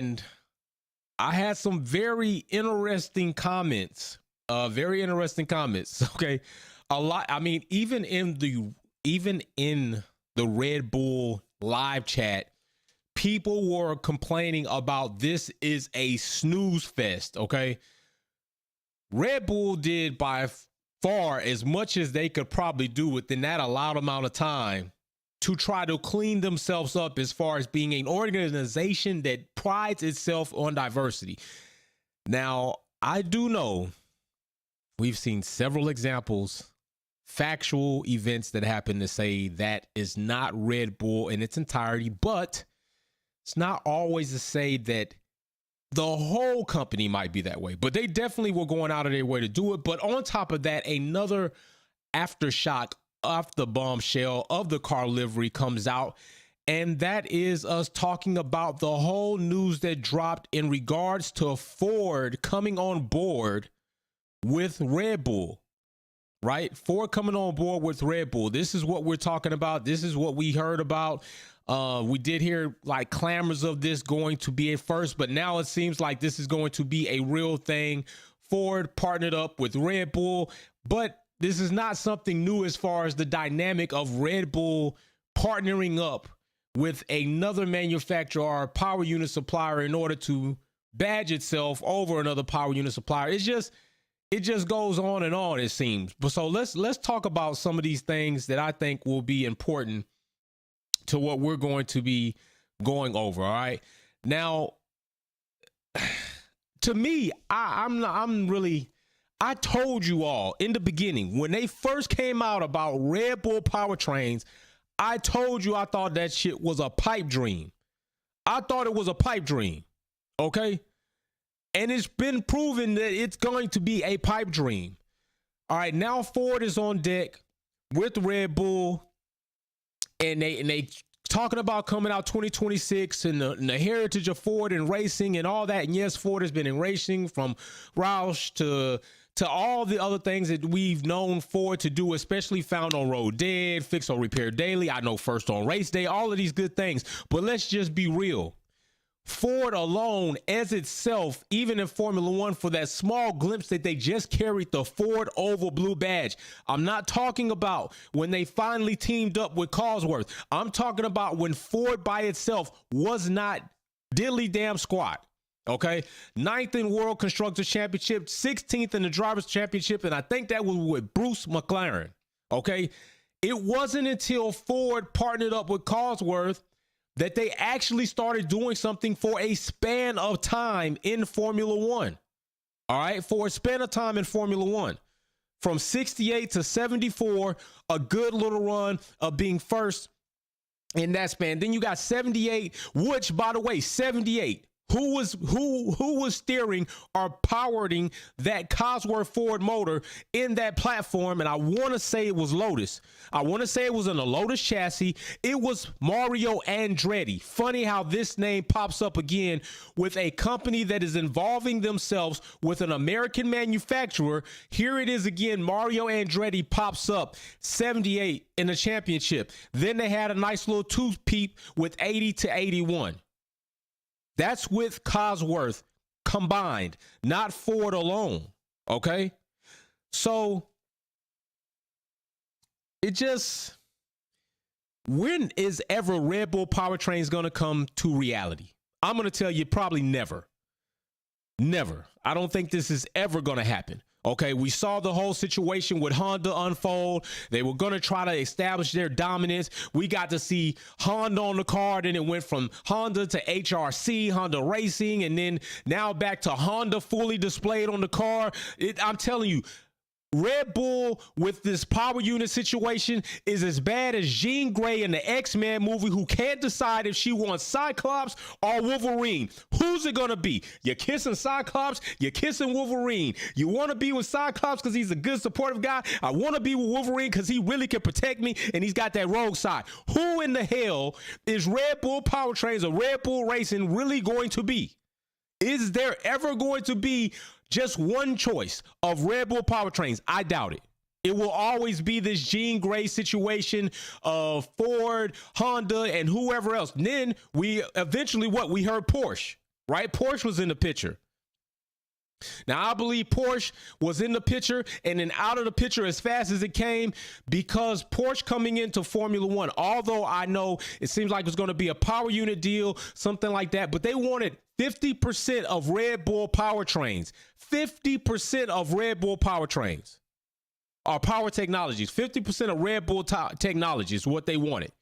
And I had some very interesting comments. Very interesting comments. Okay. A lot. I mean, even in the Red Bull live chat, people were complaining about this is a snooze fest. Okay. Red Bull did by far as much as they could probably do within that allowed amount of time to try to clean themselves up as far as being an organization that prides itself on diversity. Now, I do know we've seen several examples, factual events that happen to say that is not Red Bull in its entirety, but it's not always to say that the whole company might be that way, but they definitely were going out of their way to do it. But on top of that, another aftershock of the bombshell of the car livery comes out. And that is us talking about the whole news that dropped in regards to Ford coming on board with Red Bull, right? Ford coming on board with Red Bull. This is what we're talking about. This is what we heard about. We did hear like clamors of this going to be a first, but now it seems like this is going to be a real thing. Ford partnered up with Red Bull, but this is not something new as far as the dynamic of Red Bull partnering up with another manufacturer or power unit supplier in order to badge itself over another power unit supplier. It just goes on and on, it seems. But so let's talk about some of these things that I think will be important to what we're going to be going over. All right. Now, to me, I told you all in the beginning when they first came out about Red Bull powertrains, I told you I thought that shit was a pipe dream. I thought it was a pipe dream. Okay. And it's been proven that it's going to be a pipe dream. All right. Now Ford is on deck with Red Bull. And they talking about coming out 2026 and the heritage of Ford and racing and all that. And yes, Ford has been in racing from Roush to all the other things that we've known Ford to do, especially Found on Road Dead, Fix or Repair Daily. I know First on Race Day, all of these good things. But let's just be real. Ford alone as itself, even in Formula One, for that small glimpse that they just carried the Ford Oval Blue badge. I'm not talking about when they finally teamed up with Cosworth. I'm talking about when Ford by itself was not diddly damn squat. Okay. 9th in World Constructors Championship, 16th in the Drivers Championship. And I think that was with Bruce McLaren. Okay. It wasn't until Ford partnered up with Cosworth that they actually started doing something for a span of time in Formula One. All right. For a span of time in Formula One. From 68 to 74, a good little run of being first in that span. Then you got 78, which, by the way, 78. Who was steering or powering that Cosworth Ford motor in that platform? And I want to say it was Lotus. I want to say it was in a Lotus chassis. It was Mario Andretti. Funny how this name pops up again with a company that is involving themselves with an American manufacturer. Here it is again. Mario Andretti pops up 78 in the championship. Then they had a nice little tooth peep with 80 to 81. That's with Cosworth combined, not Ford alone. Okay. So when is ever Red Bull powertrains going to come to reality? I'm going to tell you probably never. Never. I don't think this is ever going to happen. Okay, we saw the whole situation with Honda unfold. They were going to try to establish their dominance. We got to see Honda on the card, and it went from Honda to HRC, Honda Racing, and then now back to Honda fully displayed on the car. I'm telling you, Red Bull with this power unit situation is as bad as Jean Grey in the X-Men movie, who can't decide if she wants Cyclops or Wolverine. Who's it gonna be? You're kissing Cyclops, you're kissing Wolverine. You wanna be with Cyclops because he's a good supportive guy. I wanna be with Wolverine because he really can protect me and he's got that rogue side. Who in the hell is Red Bull Powertrains or Red Bull Racing really going to be? Is there ever going to be just one choice of Red Bull powertrains? I doubt it. It will always be this Jean Grey situation of Ford, Honda, and whoever else. And then we eventually we heard Porsche. right? Porsche was in the picture. Now, I believe Porsche was in the picture and then out of the picture as fast as it came because Porsche coming into Formula One, although I know it seems like it's going to be a power unit deal, something like that, but they wanted 50% of Red Bull powertrains, 50% of Red Bull powertrains or power technologies, 50% of Red Bull technology is what they wanted.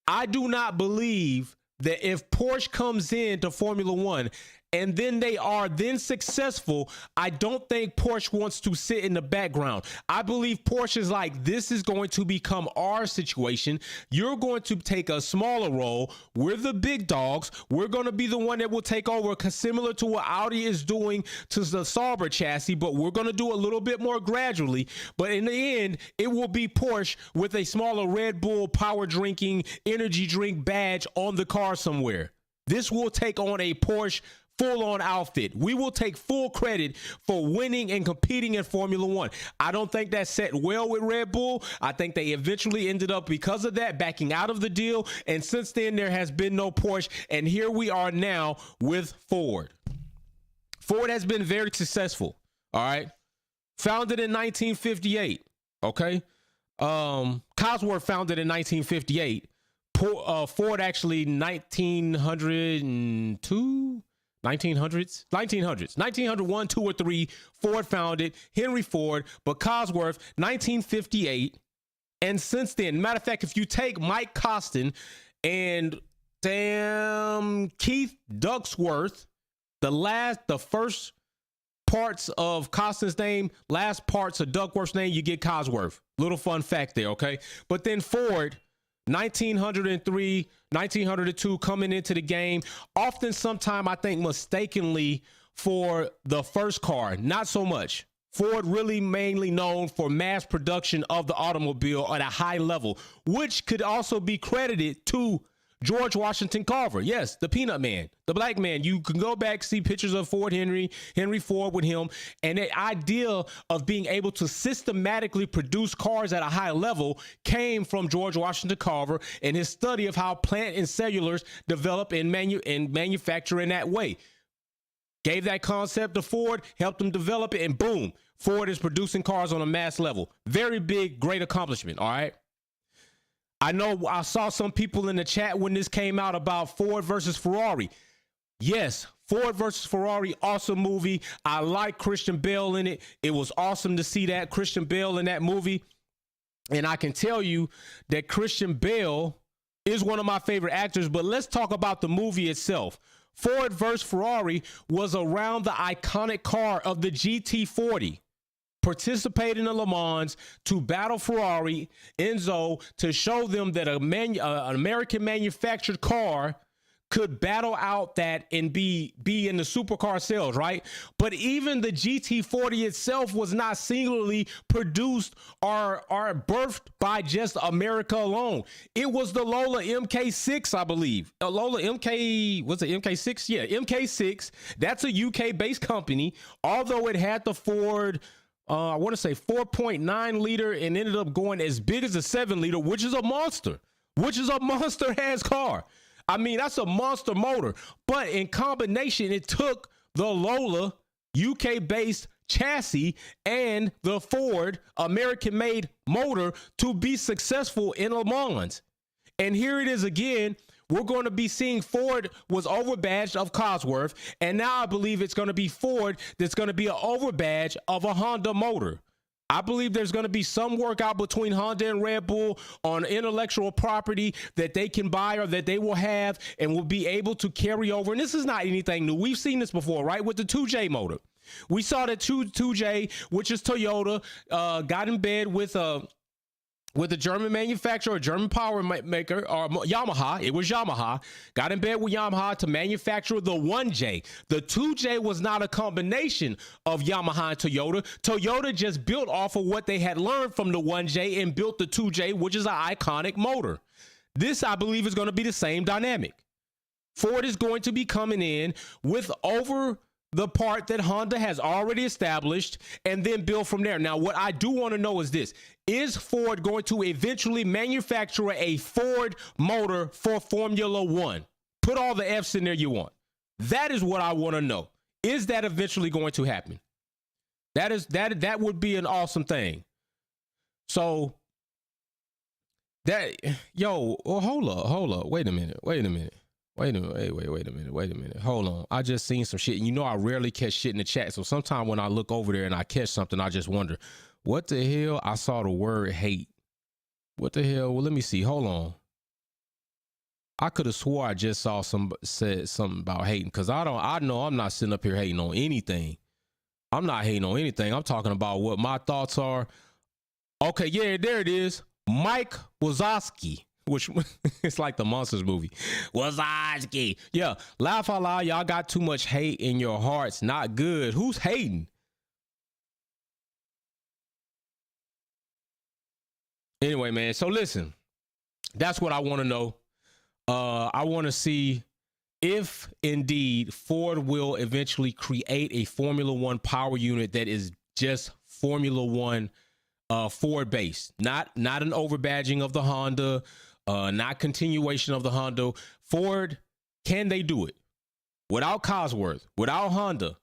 I do not believe that if Porsche comes into Formula One and then they are then successful, I don't think Porsche wants to sit in the background. I believe Porsche is like, this is going to become our situation. You're going to take a smaller role. We're the big dogs. We're going to be the one that will take over, similar to what Audi is doing to the Sauber chassis, but we're going to do a little bit more gradually. But in the end, it will be Porsche with a smaller Red Bull power drinking energy drink badge on the car somewhere. This will take on a Porsche full-on outfit. We will take full credit for winning and competing in Formula One. I don't think that set well with Red Bull. I think they eventually ended up, because of that, backing out of the deal. And since then, there has been no Porsche. And here we are now with Ford. Ford has been very successful. All right. Founded in 1958. Okay. Cosworth founded in 1958. Ford actually 1902. 1901, 2, or 3. Ford founded, Henry Ford, but Cosworth 1958. And since then, matter of fact, if you take Mike Costin and Keith Ducksworth, the first parts of Costin's name, last parts of Duckworth's name, you get Cosworth. Little fun fact there, okay? But then Ford, 1903, 1902 coming into the game, often sometime I think mistakenly for the first car, not so much. Ford really mainly known for mass production of the automobile at a high level, which could also be credited to George Washington Carver. Yes, the Peanut Man, the black man. You can go back, see pictures of Henry Ford with him. And the idea of being able to systematically produce cars at a high level came from George Washington Carver and his study of how plant and cellulars develop and manufacture in that way. Gave that concept to Ford, helped them develop it, and boom, Ford is producing cars on a mass level. Very big, great accomplishment, all right? I know I saw some people in the chat when this came out about Ford versus Ferrari. Yes, Ford versus Ferrari, awesome movie. I like Christian Bale in it. It was awesome to see that Christian Bale in that movie. And I can tell you that Christian Bale is one of my favorite actors, but let's talk about the movie itself. Ford versus Ferrari was around the iconic car of the GT40. Participated in the Le Mans to battle Ferrari, Enzo, to show them that an American manufactured car could battle out that and be in the supercar sales, right? But even the GT40 itself was not singularly produced or birthed by just America alone. It was the Lola MK6, I believe. Lola MK, was it MK6? Yeah, MK6. That's a UK-based company, although it had the Ford, I want to say 4.9 liter and ended up going as big as a 7 liter, which is a monster ass car. I mean, that's a monster motor, but in combination, it took the Lola UK-based chassis and the Ford American-made motor to be successful in Le Mans. And here it is again. We're going to be seeing Ford was overbadged of Cosworth, and now I believe it's going to be Ford that's going to be an overbadge of a Honda motor. I believe there's going to be some workout between Honda and Red Bull on intellectual property that they can buy or that they will have and will be able to carry over. And this is not anything new. We've seen this before, right? With the 2J motor. We saw that 2J, which is Toyota, got in bed with a German manufacturer, a German power maker, or Yamaha. It was Yamaha. Got in bed with Yamaha to manufacture the 1J. The 2J was not a combination of Yamaha and Toyota. Toyota just built off of what they had learned from the 1J and built the 2J, which is an iconic motor. This, I believe, is going to be the same dynamic. Ford is going to be coming in with over the part that Honda has already established and then build from there. Now, what I do want to know is this. Is Ford going to eventually manufacture a Ford motor for Formula One? Put all the F's in there you want. That is what I want to know. Is that eventually going to happen? That would be an awesome thing. So well, hold up. Wait a minute. Hold on. I just seen some shit. And you know I rarely catch shit in the chat. So sometimes when I look over there and I catch something, I just wonder, what the hell? I saw the word hate. What the hell? Well, let me see. Hold on. I could have swore I just saw said something about hating, because I know I'm not sitting up here hating on anything. I'm not hating on anything. I'm talking about what my thoughts are. Okay, yeah, there it is. Mike Wazowski, which it's like the Monsters movie. Wazowski. Yeah, laugh out loud. Y'all got too much hate in your hearts. Not good. Who's hating? Anyway, man, so listen, that's what I want to know. I want to see if indeed Ford will eventually create a Formula One power unit that is just Formula One Ford based, not an overbadging of the Honda, not continuation of the Honda. Ford, can they do it without Cosworth, without Honda?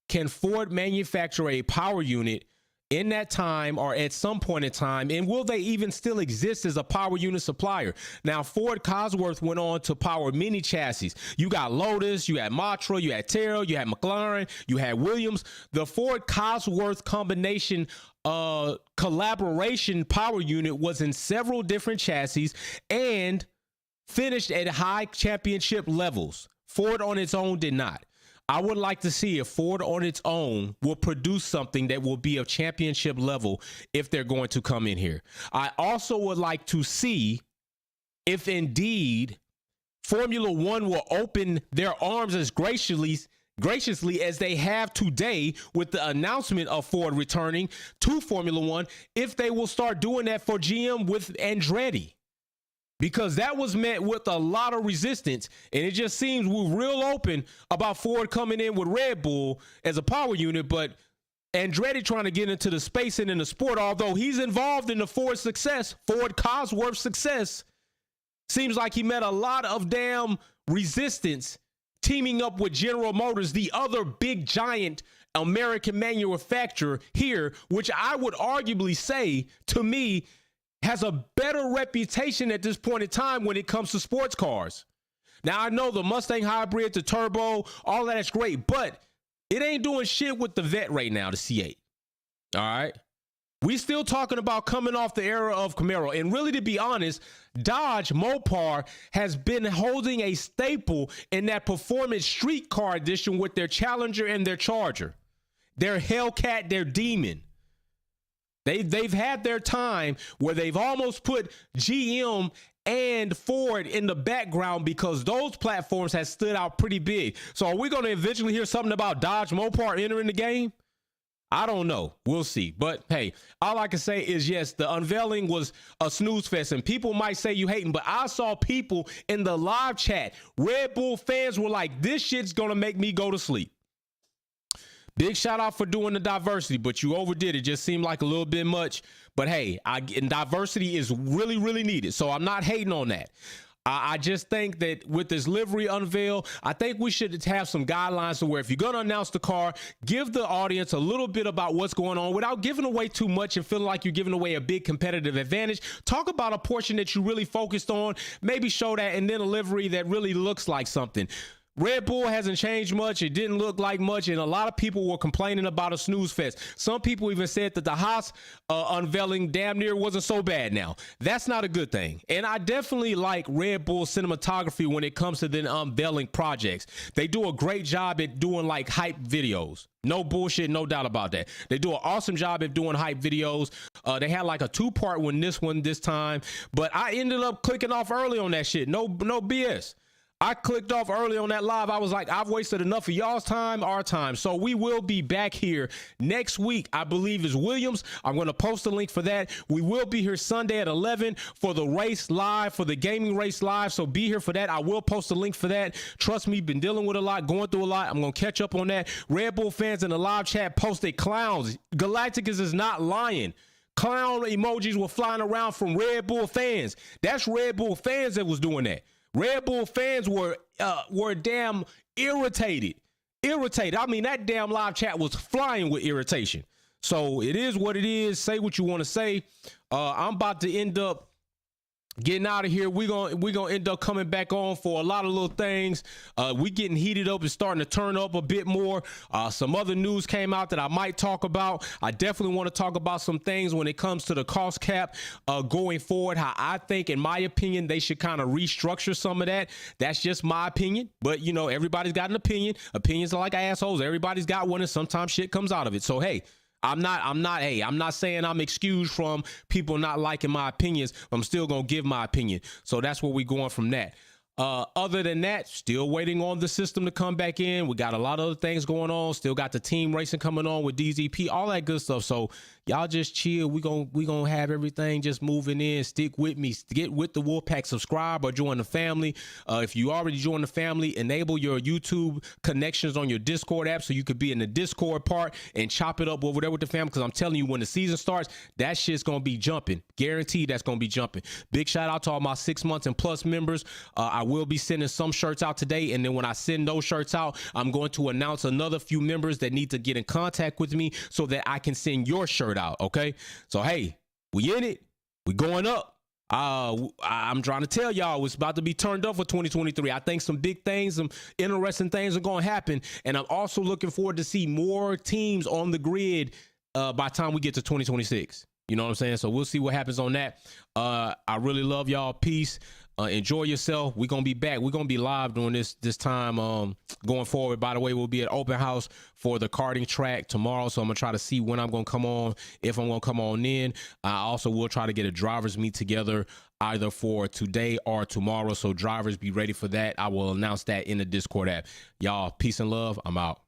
Can Ford manufacture a power unit in that time or at some point in time? And will they even still exist as a power unit supplier? Now, Ford Cosworth went on to power many chassis. You got Lotus, you had Matra, you had Terra, you had McLaren, you had Williams. The Ford Cosworth combination collaboration power unit was in several different chassis and finished at high championship levels. Ford on its own did not. I would like to see if Ford on its own will produce something that will be of championship level if they're going to come in here. I also would like to see if indeed Formula One will open their arms as graciously as they have today with the announcement of Ford returning to Formula One, if they will start doing that for GM with Andretti. Because that was met with a lot of resistance, and it just seems we're real open about Ford coming in with Red Bull as a power unit, but Andretti trying to get into the space and in the sport, although he's involved in the Ford success, Ford Cosworth success, seems like he met a lot of damn resistance teaming up with General Motors, the other big giant American manufacturer here, which I would arguably say, to me, has a better reputation at this point in time when it comes to sports cars. Now, I know the Mustang Hybrid, the Turbo, all that's great, but it ain't doing shit with the Vet right now, the C8. All right? We still talking about coming off the era of Camaro. And really, to be honest, Dodge Mopar has been holding a staple in that performance street car edition with their Challenger and their Charger. Their Hellcat, their Demon. They've had their time where they've almost put GM and Ford in the background because those platforms have stood out pretty big. So are we going to eventually hear something about Dodge Mopar entering the game? I don't know. We'll see. But hey, all I can say is, yes, the unveiling was a snooze fest, and people might say you hating, but I saw people in the live chat, Red Bull fans were like, this shit's going to make me go to sleep. Big shout out for doing the diversity, but you overdid it. Just seemed like a little bit much. But hey, and diversity is really, really needed. So I'm not hating on that. I just think that with this livery unveil, I think we should have some guidelines to where if you're going to announce the car, give the audience a little bit about what's going on without giving away too much and feeling like you're giving away a big competitive advantage. Talk about a portion that you really focused on, maybe show that, and then a livery that really looks like something. Red Bull hasn't changed much. It didn't look like much, and a lot of people were complaining about a snooze fest. Some people even said that the Haas unveiling damn near wasn't so bad now. That's not a good thing. And I definitely like Red Bull cinematography when it comes to the unveiling projects. They do a great job at doing like hype videos. No bullshit, no doubt about that. They do an awesome job at doing hype videos. They had like a 2-part one this time, but I ended up clicking off early on that shit. No BS. I clicked off early on that live. I was like, I've wasted enough of y'all's time, our time. So we will be back here next week, I believe is Williams. I'm going to post a link for that. We will be here Sunday at 11 for the race live, for the gaming race live. So be here for that. I will post a link for that. Trust me, been dealing with a lot, going through a lot. I'm going to catch up on that. Red Bull fans in the live chat posted clowns. Galacticus is not lying. Clown emojis were flying around from Red Bull fans. That's Red Bull fans that was doing that. Red Bull fans were damn irritated. I mean, that damn live chat was flying with irritation. So it is what it is. Say what you want to say. I'm about to end up getting out of here. We're gonna end up coming back on for a lot of little things. We getting heated up and starting to turn up a bit more. Some other news came out that I might talk about. I definitely want to talk about some things when it comes to the cost cap going forward. How I think, in my opinion, they should kind of restructure some of that. That's just my opinion. But you know, everybody's got an opinion. Opinions are like assholes. Everybody's got one, and sometimes shit comes out of it. So hey, I'm not saying I'm excused from people not liking my opinions. I'm still going to give my opinion. So that's where we're going from that. Other than that, still waiting on the system to come back in. We got a lot of other things going on. Still got the team racing coming on with DZP, all that good stuff. So y'all just chill. We gonna have everything just moving in. Stick with me. Get with the Wolfpack. Subscribe or join the family. If you already joined the family, enable your YouTube connections on your Discord app so you could be in the Discord part and chop it up over there with the family. Because I'm telling you, when the season starts, that shit's gonna be jumping. Guaranteed, that's gonna be jumping. Big shout out to all my 6 months and plus members. I will be sending some shirts out today, and then when I send those shirts out, I'm going to announce another few members that need to get in contact with me so that I can send your shirt out. Okay, so hey, we in it, we going up. I'm trying to tell y'all, it's about to be turned up for 2023. I think some big things, some interesting things are going to happen, and I'm also looking forward to see more teams on the grid by the time we get to 2026. You know what I'm saying? So we'll see what happens on that. I really love y'all. Peace. Enjoy yourself. We're going to be back. We're going to be live during this time going forward. By the way, we'll be at open house for the karting track tomorrow. So I'm going to try to see when I'm going to come on, if I'm going to come on in. I also will try to get a drivers meet together either for today or tomorrow. So drivers, be ready for that. I will announce that in the Discord app. Y'all, peace and love. I'm out.